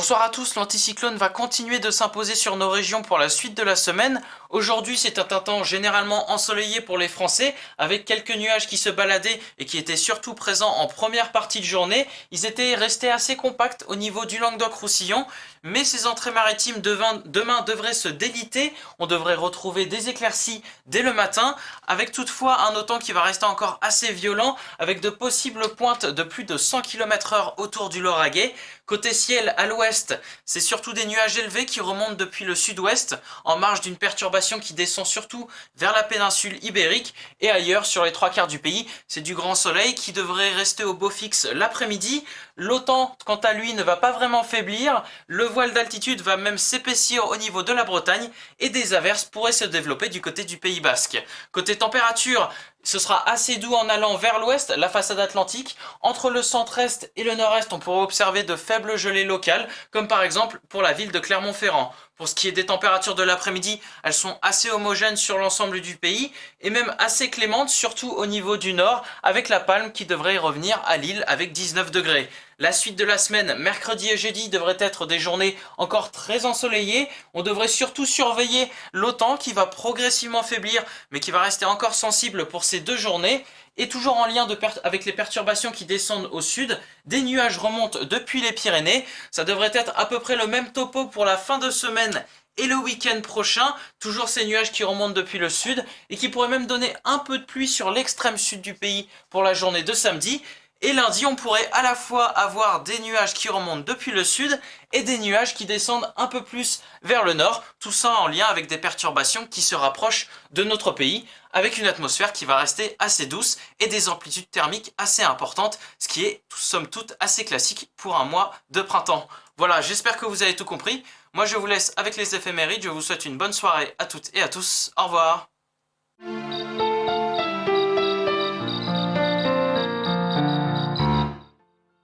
Bonsoir à tous, l'anticyclone va continuer de s'imposer sur nos régions pour la suite de la semaine. Aujourd'hui, c'est un temps généralement ensoleillé pour les Français, avec quelques nuages qui se baladaient et qui étaient surtout présents en première partie de journée. Ils étaient restés assez compacts au niveau du Languedoc-Roussillon, mais ces entrées maritimes demain devraient se déliter. On devrait retrouver des éclaircies dès le matin, avec toutefois un automne qui va rester encore assez violent, avec de possibles pointes de plus de 100 km/h autour du Lauragais. Côté ciel, à l'ouest, c'est surtout des nuages élevés qui remontent depuis le sud-ouest, en marge d'une perturbation qui descend surtout vers la péninsule ibérique et ailleurs sur les trois quarts du pays. C'est du grand soleil qui devrait rester au beau fixe l'après-midi. L'OTAN, quant à lui, ne va pas vraiment faiblir. Le voile d'altitude va même s'épaissir au niveau de la Bretagne et des averses pourraient se développer du côté du Pays Basque. Côté température, ce sera assez doux en allant vers l'ouest, la façade atlantique. Entre le centre-est et le nord-est, on pourra observer de faibles gelées locales, comme par exemple pour la ville de Clermont-Ferrand. Pour ce qui est des températures de l'après-midi, elles sont assez homogènes sur l'ensemble du pays, et même assez clémentes, surtout au niveau du nord, avec la palme qui devrait revenir à Lille avec 19 degrés. La suite de la semaine, mercredi et jeudi, devraient être des journées encore très ensoleillées. On devrait surtout surveiller l'OTAN qui va progressivement faiblir, mais qui va rester encore sensible pour ces deux journées. Et toujours en lien avec les perturbations qui descendent au sud, des nuages remontent depuis les Pyrénées. Ça devrait être à peu près le même topo pour la fin de semaine et le week-end prochain. Toujours ces nuages qui remontent depuis le sud et qui pourraient même donner un peu de pluie sur l'extrême sud du pays pour la journée de samedi. Et lundi, on pourrait à la fois avoir des nuages qui remontent depuis le sud et des nuages qui descendent un peu plus vers le nord, tout ça en lien avec des perturbations qui se rapprochent de notre pays, avec une atmosphère qui va rester assez douce et des amplitudes thermiques assez importantes, ce qui est, somme toute, assez classique pour un mois de printemps. Voilà, j'espère que vous avez tout compris. Moi, je vous laisse avec les éphémérides. Je vous souhaite une bonne soirée à toutes et à tous. Au revoir.